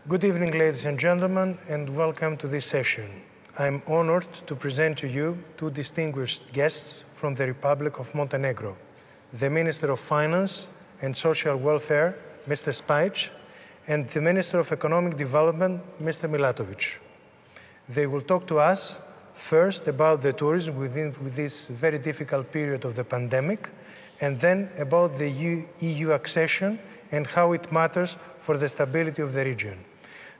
Good evening, ladies and gentlemen, and welcome to this session. I'm honored to present to you two distinguished guests from the Republic of Montenegro, the Minister of Finance and Social Welfare, Mr. Spajić, and the Minister of Economic Development, Mr. Milatović. They will talk to us first about the tourism within this very difficult period of the pandemic, and then about the EU accession and how it matters for the stability of the region.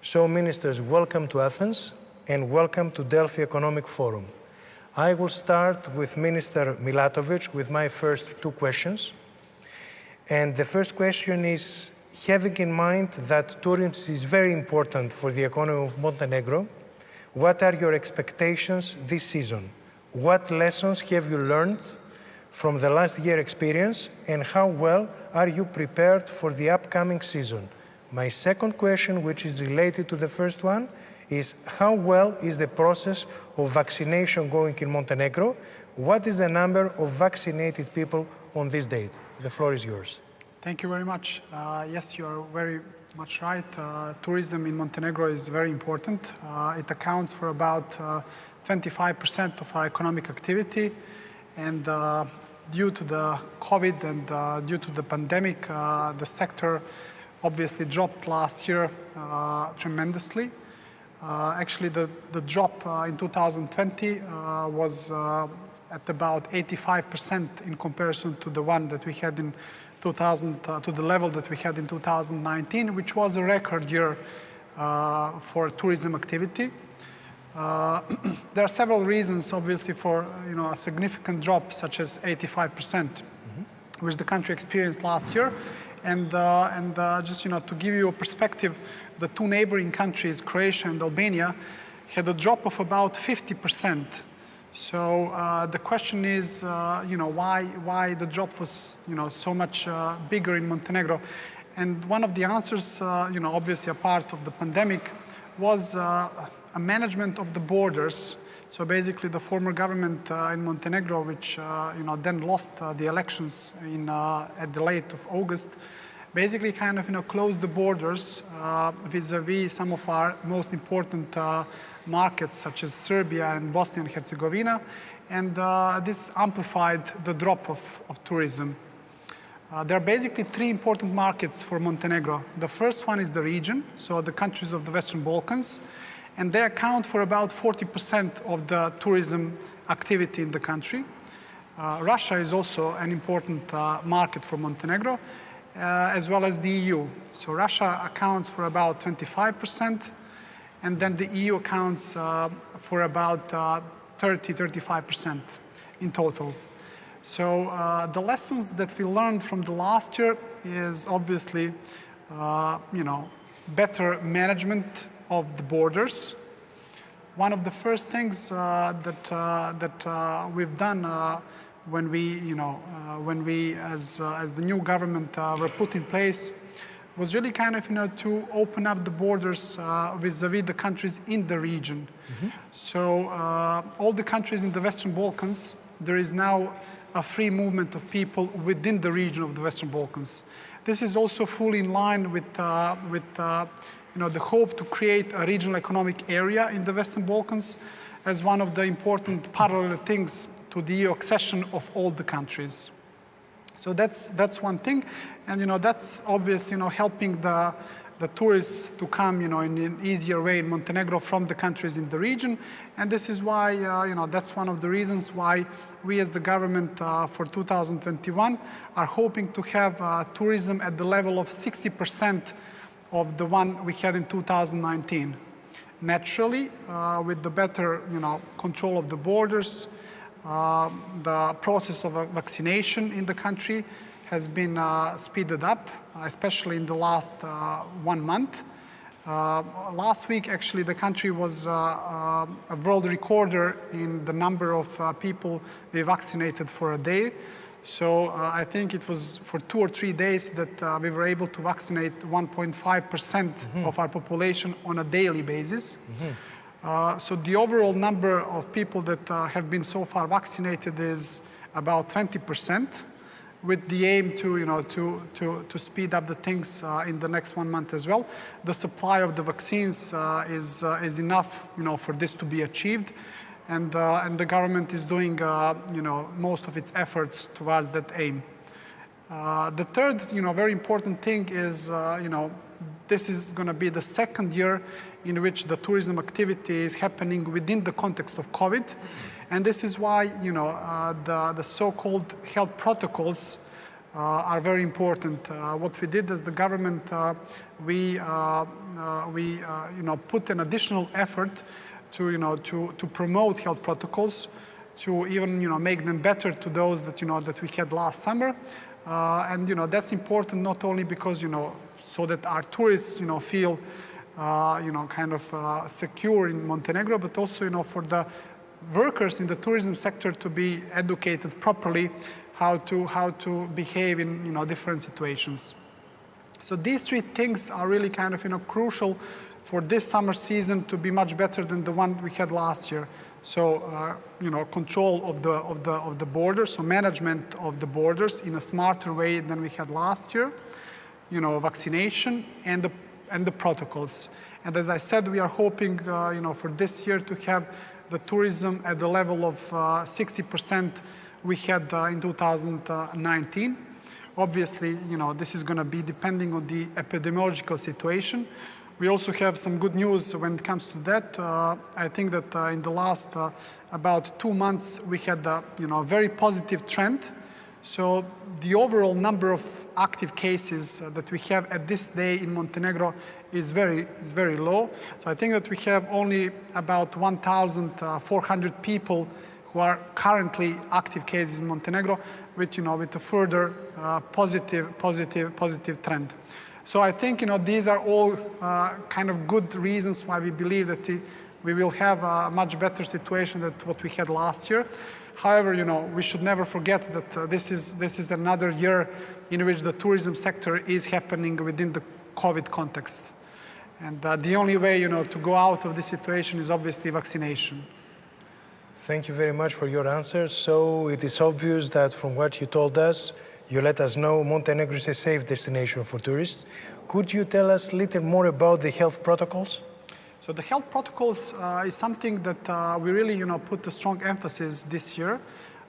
So, Ministers, welcome to Athens and welcome to Delphi Economic Forum. I will start with Minister Milatović with my first two questions. And the first question is, having in mind that tourism is very important for the economy of Montenegro, what are your expectations this season? What lessons have you learned from the last year experience, and how well are you prepared for the upcoming season? My second question, which is related to the first one, is how well is the process of vaccination going in Montenegro? What is the number of vaccinated people on this date? The floor is yours. Thank you very much. Yes, you are very much right. Tourism in Montenegro is very important. It accounts for about 25% of our economic activity, and due to the COVID and due to the pandemic, the sector obviously dropped last year tremendously. Actually, the drop in 2020 was at about 85% in comparison to the one that we had in to the level that we had in 2019, which was a record year for tourism activity. There are several reasons, obviously, for a significant drop, such as 85%, which the country experienced last year. And just to give you a perspective, the two neighboring countries, Croatia and Albania, had a drop of about 50%. So the question is, why the drop was, so much bigger in Montenegro? And one of the answers, obviously a part of the pandemic, was a management of the borders. So basically, the former government in Montenegro, which then lost the elections at the late of August, basically kind of closed the borders vis-a-vis some of our most important markets, such as Serbia and Bosnia and Herzegovina, and this amplified the drop of tourism. There are basically three important markets for Montenegro. The first one is the region, so the countries of the Western Balkans, and they account for about 40% of the tourism activity in the country. Russia is also an important market for Montenegro, as well as the EU. So Russia accounts for about 25%, and then the EU accounts for about 30–35% in total. So the lessons that we learned from the last year is obviously, better management of the borders. One of the first things that we've done when we as the new government were put in place was really to open up the borders vis-a-vis the countries in the region. So all the countries in the Western Balkans, there is now a free movement of people within the region of the Western Balkans. This is also fully in line with the hope to create a regional economic area in the Western Balkans as one of the important parallel things to the EU accession of all the countries. So that's one thing, and that's obviously helping the tourists to come in an easier way in Montenegro from the countries in the region, and this is why that's one of the reasons why we as the government for 2021 are hoping to have tourism at the level of 60% of the one we had in 2019. Naturally, with the better control of the borders, the process of vaccination in the country has been speeded up, especially in the last 1 month. Last week, actually, the country was a world recorder in the number of people we vaccinated for a day. So I think it was for 2 or 3 days that we were able to vaccinate 1.5% of our population on a daily basis. So the overall number of people that have been so far vaccinated is about 20%. with the aim to, to speed up the things in the next 1 month as well. The supply of the vaccines is enough, for this to be achieved. And the government is doing, most of its efforts towards that aim. The third, very important thing is, this is going to be the second year in which the tourism activity is happening within the context of COVID. And this is why, the so-called health protocols are very important. What we did as the government, we put an additional effort to promote health protocols, to even make them better to those that that we had last summer. And that's important not only because so that our tourists feel kind of secure in Montenegro, but also for the workers in the tourism sector to be educated properly how to behave in different situations. So these three things are really kind of crucial for this summer season to be much better than the one we had last year. So control of the borders, so management of the borders in a smarter way than we had last year. Vaccination and the protocols. And as I said, we are hoping for this year to have the tourism at the level of 60% we had in 2019. Obviously, this is going to be depending on the epidemiological situation. We also have some good news when it comes to that. I think that in the last about 2 months, we had a very positive trend. So the overall number of active cases that we have at this day in Montenegro is very low. So I think that we have only about 1,400 people who are currently active cases in Montenegro, with with a further positive trend. So I think these are all kind of good reasons why we believe that we will have a much better situation than what we had last year. However, we should never forget that this is another year in which the tourism sector is happening within the COVID context. And the only way, to go out of this situation is obviously vaccination. Thank you very much for your answer. So it is obvious that from what you told us, you let us know Montenegro is a safe destination for tourists. Could you tell us a little more about the health protocols? So the health protocols is something that we really, put a strong emphasis this year.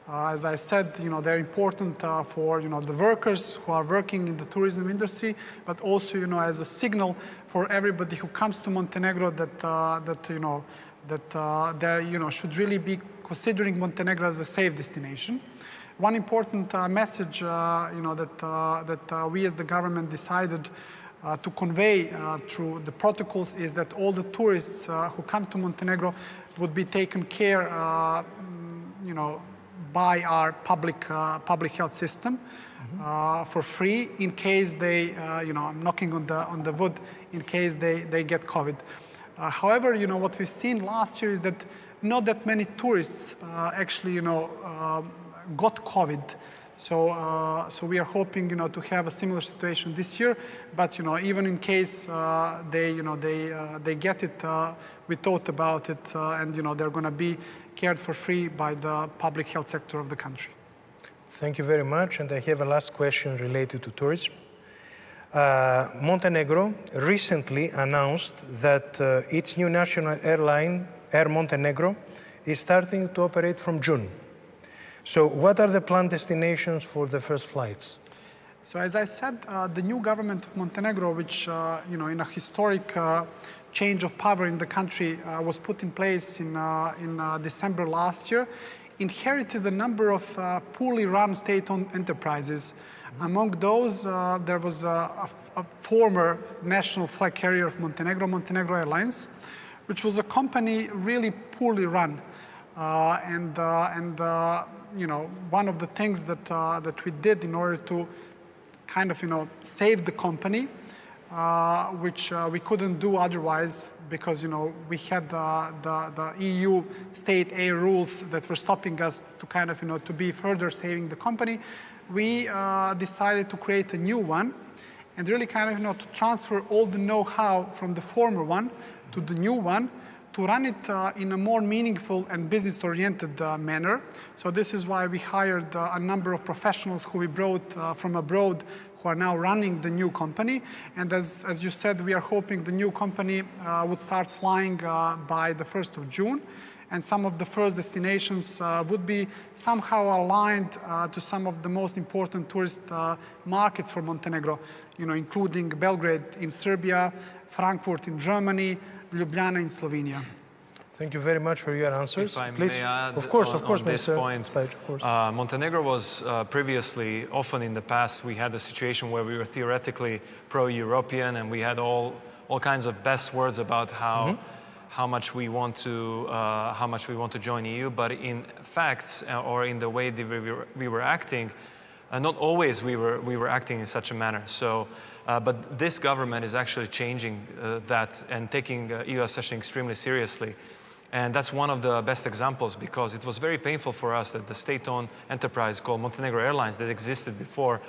As I said, they're important for, the workers who are working in the tourism industry, but also, as a signal for everybody who comes to Montenegro that they, should really be considering Montenegro as a safe destination. One important message, that we as the government decided to convey through the protocols is that all the tourists who come to Montenegro would be taken care, by our public health system for free in case they, I'm knocking on the wood, in case they get COVID. However, what we've seen last year is that not that many tourists actually, got COVID. So we are hoping, to have a similar situation this year. But even in case they get it, we thought about it, and they're going to be cared for free by the public health sector of the country. Thank you very much. And I have a last question related to tourism. Montenegro recently announced that its new national airline, Air Montenegro, is starting to operate from June. So what are the planned destinations for the first flights? So as I said, the new government of Montenegro, which in a historic change of power in the country was put in place in December last year, inherited a number of poorly run state-owned enterprises. Among those, there was a former national flag carrier of Montenegro, Montenegro Airlines, which was a company really poorly run. One of the things that we did in order to kind of, save the company, which we couldn't do otherwise because, we had the EU state aid rules that were stopping us to kind of, to be further saving the company. We decided to create a new one and really kind of, to transfer all the know-how from the former one to the new one to run it in a more meaningful and business-oriented manner. So this is why we hired a number of professionals who we brought from abroad who are now running the new company. And as you said, we are hoping the new company would start flying by the 1st of June. And some of the first destinations would be somehow aligned to some of the most important tourist markets for Montenegro, including Belgrade in Serbia, Frankfurt in Germany, Ljubljana in Slovenia. Thank you very much for your answers. If I Please. may add of course, on this point, Spajić, of course. Montenegro was previously, often in the past, we had a situation where we were theoretically pro-European and we had all kinds of best words about how much we want to join EU, but in facts or in the way that we were acting, not always we were acting in such a manner. So, but this government is actually changing that and taking EU accession extremely seriously. And that's one of the best examples, because it was very painful for us that the state-owned enterprise called Montenegro Airlines that existed before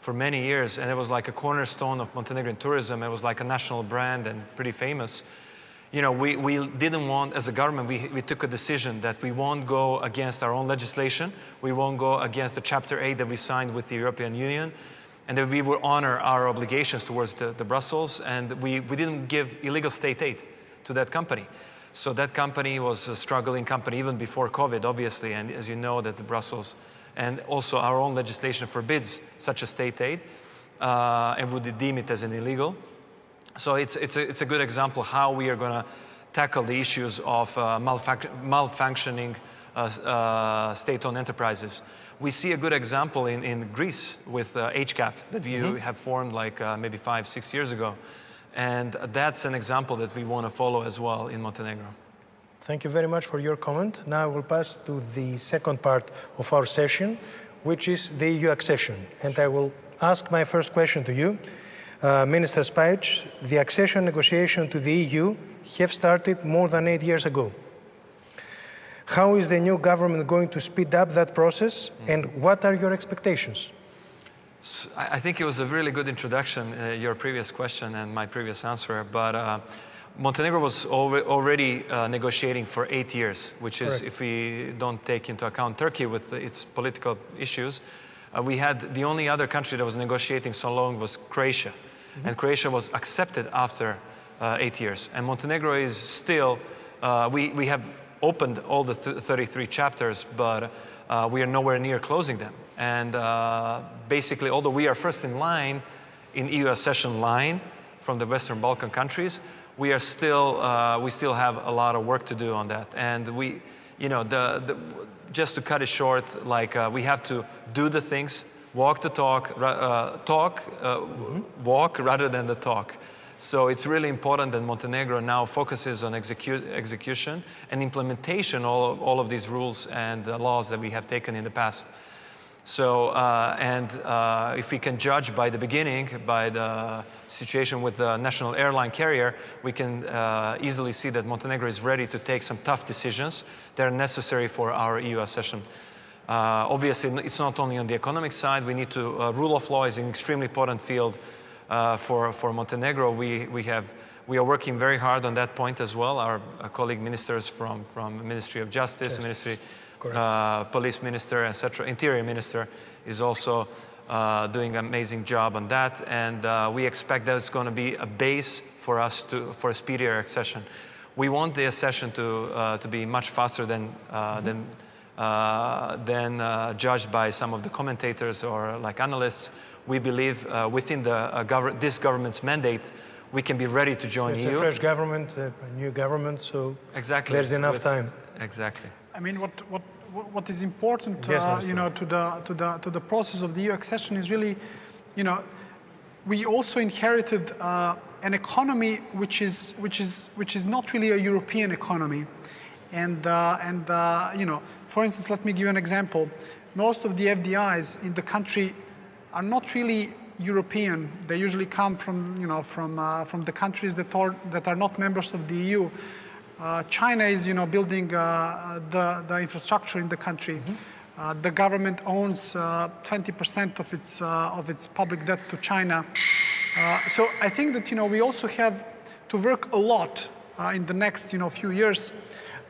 for many years, and it was like a cornerstone of Montenegrin tourism. It was like a national brand and pretty famous. We didn't want, as a government, we took a decision that we won't go against our own legislation. We won't go against the Chapter 8 that we signed with the European Union, and that we will honor our obligations towards the Brussels, and we didn't give illegal state aid to that company. So that company was a struggling company even before COVID, obviously, and as you know, that the Brussels and also our own legislation forbids such a state aid and would deem it as an illegal. So it's a good example how we are going to tackle the issues of malfunctioning state-owned enterprises. We see a good example in Greece with HCAP that we have formed like maybe 5-6 years ago. And that's an example that we want to follow as well in Montenegro. Thank you very much for your comment. Now we'll pass to the second part of our session, which is the EU accession. And I will ask my first question to you. Minister Spajić, the accession negotiation to the EU have started more than 8 years ago. How is the new government going to speed up that process, and what are your expectations? I think it was a really good introduction, your previous question and my previous answer, but Montenegro was already negotiating for 8 years, which is, if we don't take into account Turkey with its political issues, we had the only other country that was negotiating so long was Croatia. And Croatia was accepted after 8 years. And Montenegro is still, we have opened all the 33 chapters, but we are nowhere near closing them. And basically, although we are first in line, in EU accession line from the Western Balkan countries, we still have a lot of work to do on that. And just to cut it short, we have to do the things, walk the talk, walk rather than the talk. So it's really important that Montenegro now focuses on execution and implementation of all of these rules and laws that we have taken in the past. So, if we can judge by the beginning, by the situation with the national airline carrier, we can easily see that Montenegro is ready to take some tough decisions that are necessary for our EU accession. Obviously, it's not only on the economic side. We need to, rule of law is an extremely important field for Montenegro. We are working very hard on that point as well. Our colleague ministers from Ministry of Justice, Ministry, Police Minister, etc., Interior Minister is also doing an amazing job on that. And we expect that it's going to be a base for us for a speedier accession. We want the accession to be much faster than judged by some of the commentators or like analysts. We believe within this government's mandate, we can be ready to join EU. It's a fresh government, a new government, so there's enough time. Exactly. I mean, what is important, to the process of the EU accession is really, we also inherited an economy which is not really a European economy, and for instance, let me give you an example. Most of the FDIs in the country are not really European. They usually come from the countries that are not members of the EU. China is, building the infrastructure in the country. The government owns 20% of its public debt to China. So I think that we also have to work a lot in the next few years,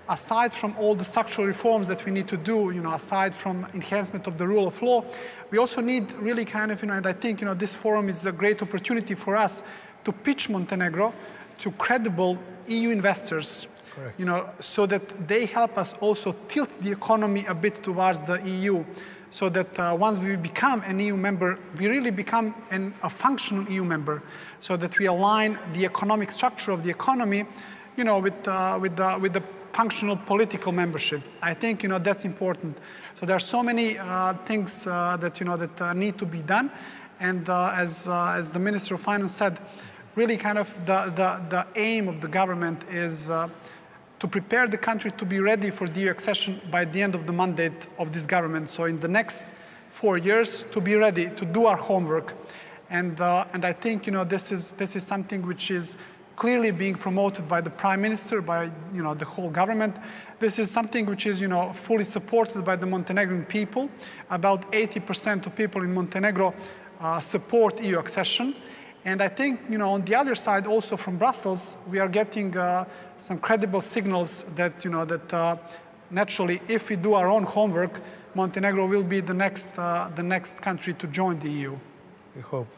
aside from all the structural reforms that we need to do, aside from enhancement of the rule of law, we also need really and I think this forum is a great opportunity for us to pitch Montenegro to credible EU investors. Correct. So that they help us also tilt the economy a bit towards the EU, so that once we become an EU member, we really become a functional EU member, so that we align the economic structure of the economy, with the functional political membership. I think that's important. So there are so many things that need to be done, and as the Minister of Finance said, really the aim of the government is to prepare the country to be ready for the EU accession by the end of the mandate of this government. So in the next 4 years, to be ready to do our homework, and I think this is something which is clearly being promoted by the Prime Minister, by the whole government. This is something which is fully supported by the Montenegrin people. About 80% of people in Montenegro support EU accession. And I think, on the other side, also from Brussels, we are getting some credible signals that, naturally, if we do our own homework, Montenegro will be the next country to join the EU. We hope.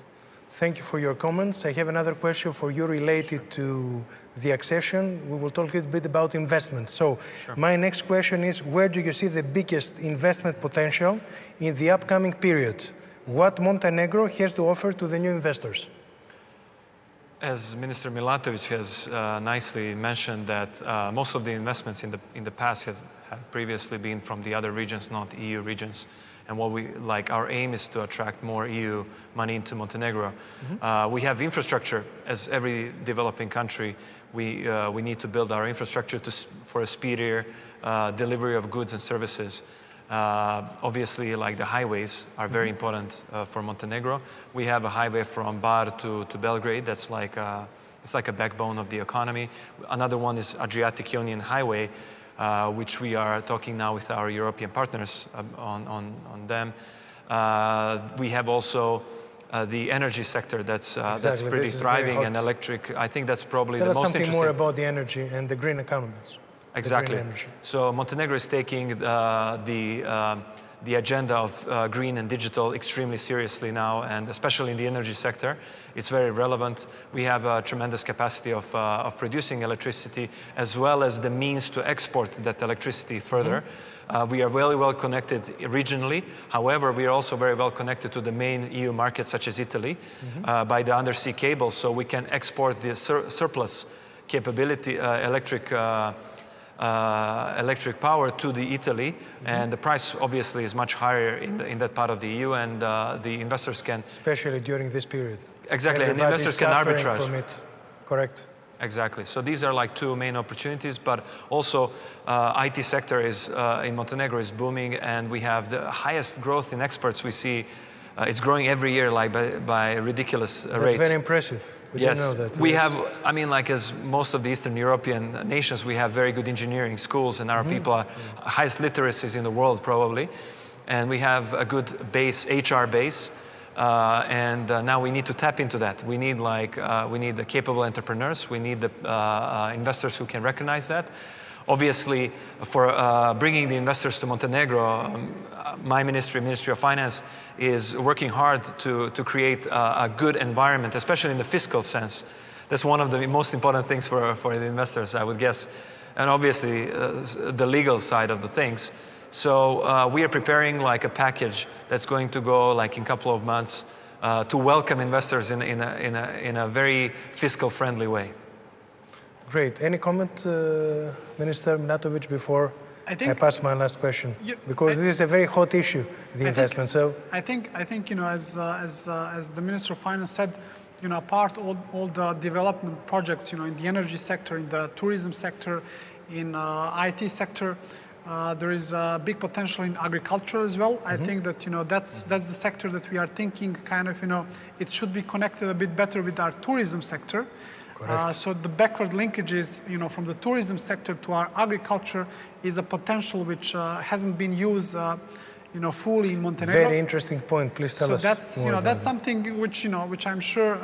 Thank you for your comments. I have another question for you related to the accession. We will talk a little bit about investment. So sure. My next question is, where do you see the biggest investment potential in the upcoming period? What Montenegro has to offer to the new investors? As Minister Milatović has nicely mentioned, that most of the investments in the past have previously been from the other regions, not EU regions. And our aim is to attract more EU money into Montenegro. Mm-hmm. We have infrastructure, as every developing country. We need to build our infrastructure for a speedier delivery of goods and services. Obviously, the highways are very important for Montenegro. We have a highway from Bar to Belgrade. That's it's like a backbone of the economy. Another one is Adriatic-Ionian Highway, which we are talking now with our European partners on them. We have also the energy sector that's pretty thriving, and electric. I think that's probably the most interesting. Tell us something more about the energy and the green economies. Exactly. So Montenegro is taking the agenda of green and digital extremely seriously now, and especially in the energy sector, it's very relevant. We have a tremendous capacity of producing electricity, as well as the means to export that electricity further. Mm-hmm. We are very well connected regionally. However, we are also very well connected to the main EU markets, such as Italy, mm-hmm. By the undersea cable, so we can export the surplus capability, electric power to the Italy, mm-hmm. and the price obviously is much higher in that part of the EU, and the investors can... Especially during this period. Exactly, and investors can arbitrage. From it. Correct. Exactly, so these are two main opportunities, but also IT sector in Montenegro is booming, and we have the highest growth in exports we see. It's growing every year by ridiculous rates. That's very impressive. We yes, didn't know that. We have, as most of the Eastern European nations, we have very good engineering schools, and our mm-hmm. people are highest literacies in the world probably, and we have a good HR base, and now we need to tap into that. We need the capable entrepreneurs, we need the investors who can recognize that. Obviously, for bringing the investors to Montenegro, my Ministry of Finance, is working hard to create a good environment, especially in the fiscal sense. That's one of the most important things for the investors, I would guess. And obviously, the legal side of the things. So we are preparing a package that's going to go in a couple of months to welcome investors in a very fiscal-friendly way. Great. Any comment, Minister Milatović, before I pass my last question? Because this is a very hot issue, the investment. I think as the Minister of Finance said, apart all the development projects, in the energy sector, in the tourism sector, in IT sector, there is a big potential in agriculture as well. Mm-hmm. I think that that's the sector that we are thinking it should be connected a bit better with our tourism sector. So the backward linkages, from the tourism sector to our agriculture is a potential which hasn't been used, fully in Montenegro. Very interesting point. Please tell us. So that's something which I'm sure,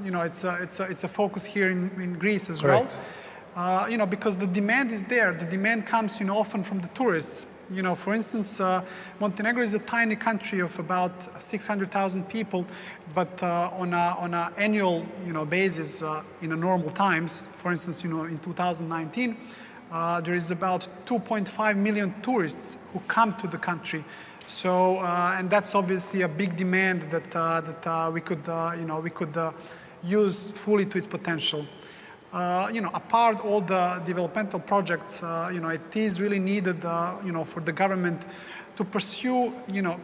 it's a focus here in Greece as well. because the demand is there. The demand comes, often from the tourists. For instance, Montenegro is a tiny country of about 600,000 people, but on an annual, basis, in a normal times, for instance, in 2019, there is about 2.5 million tourists who come to the country. So, and that's obviously a big demand that we could use fully to its potential. Apart all the developmental projects, it is really needed, for the government to pursue,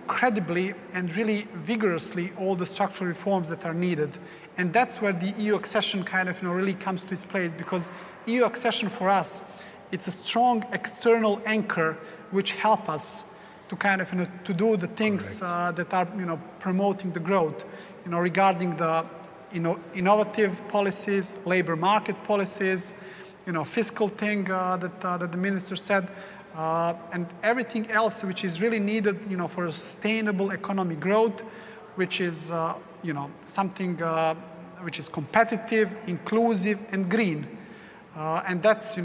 credibly and really vigorously all the structural reforms that are needed. And that's where the EU accession kind of, really comes to its place, because EU accession for us, it's a strong external anchor which help us to kind of, to do the things that are, promoting the growth, regarding the innovative policies, labor market policies, fiscal thing that the minister said, and everything else which is really needed, for a sustainable economic growth, which is, something which is competitive, inclusive, and green. And that's,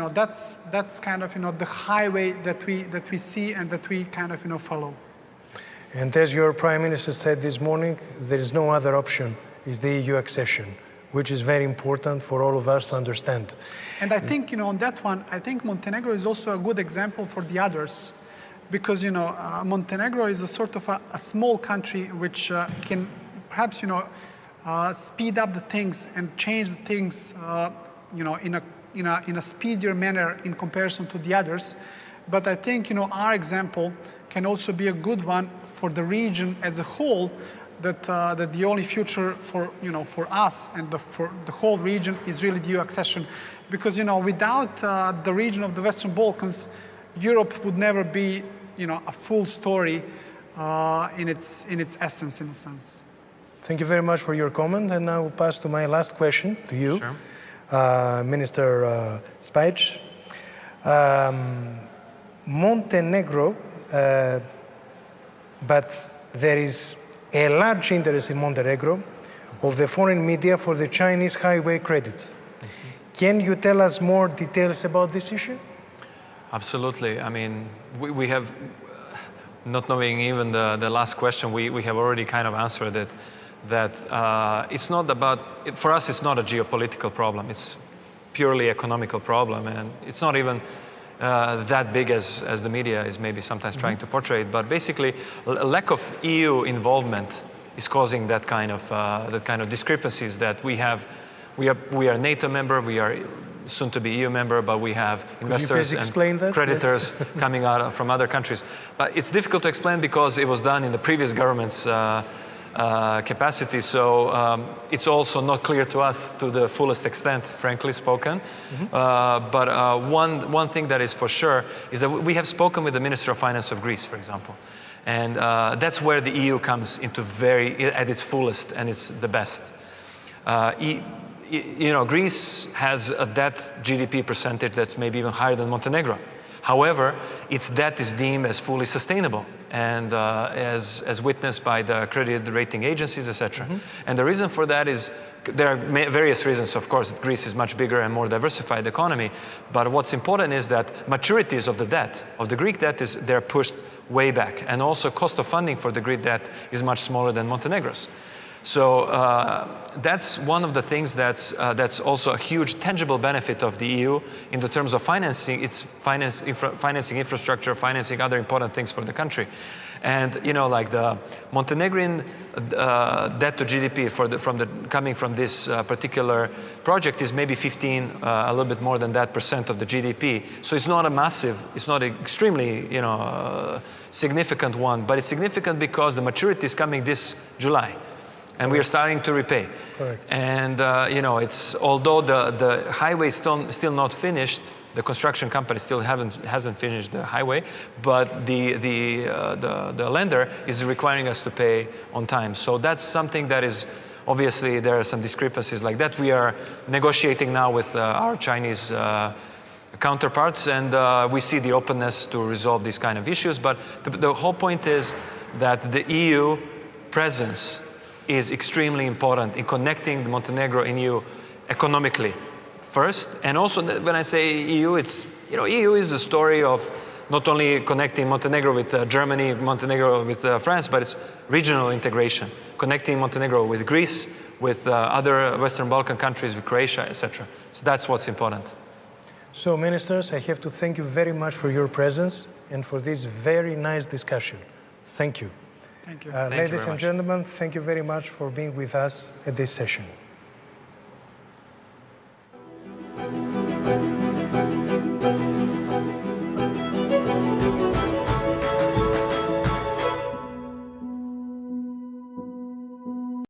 that's kind of, the highway that we see and that we kind of, follow. And as your Prime Minister said this morning, there is no other option. Is the EU accession, which is very important for all of us to understand. And I think, on that one, I think Montenegro is also a good example for the others, because, Montenegro is a sort of a small country which can perhaps, speed up the things and change the things, in a speedier manner in comparison to the others. But I think, our example can also be a good one for the region as a whole, that the only future for for us and for the whole region is really the EU accession, because without the region of the Western Balkans, Europe would never be a full story in its essence, in a sense. Thank you very much for your comment, and now we'll pass to my last question to you, Minister Spajić. Montenegro, but there is a large interest in Montenegro of the foreign media for the Chinese highway credits. Can you tell us more details about this issue? Absolutely. I mean, we have, not knowing even the last question, we have already kind of answered it, that it's not about, for us it's not a geopolitical problem, it's purely economical problem, and it's not even that big as the media is maybe sometimes trying to portray it. But basically, a lack of EU involvement is causing that kind of discrepancies that we have. We are a NATO member, we are soon to be EU member, but we have investors and creditors coming out from other countries. But it's difficult to explain because it was done in the previous government's capacity, so it's also not clear to us to the fullest extent, frankly spoken. But one thing that is for sure is that we have spoken with the Minister of Finance of Greece, for example, and that's where the EU comes into at its fullest, and it's the best. Greece has a debt GDP percentage that's maybe even higher than Montenegro. However, its debt is deemed as fully sustainable, and as witnessed by the credit rating agencies, etc. And the reason for that is, there are various reasons, of course. Greece is much bigger and more diversified economy, but what's important is that maturities of the debt, of the Greek debt, they're pushed way back, and also cost of funding for the Greek debt is much smaller than Montenegro's. So that's one of the things that's also a huge tangible benefit of the EU in the terms of financing, financing infrastructure, financing other important things for the country. And like the Montenegrin debt to GDP coming from this particular project is maybe 15, a little bit more than that % of the GDP. So it's not a massive, it's not an extremely significant one, but it's significant because the maturity is coming this July. And we are starting to repay. Correct. And it's, although the highway is still not finished, the construction company still hasn't finished the highway, but the lender is requiring us to pay on time. So that's something that is, obviously there are some discrepancies like that. We are negotiating now with our Chinese counterparts, and we see the openness to resolve these kind of issues. But the whole point is that the EU presence is extremely important in connecting Montenegro and EU economically, first. And also when I say EU, it's, EU is a story of not only connecting Montenegro with Germany, Montenegro with France, but it's regional integration, connecting Montenegro with Greece, with other Western Balkan countries, with Croatia, etc. So that's what's important. So, ministers, I have to thank you very much for your presence and for this very nice discussion. Thank you. Thank you. Ladies and gentlemen, thank you very much for being with us at this session.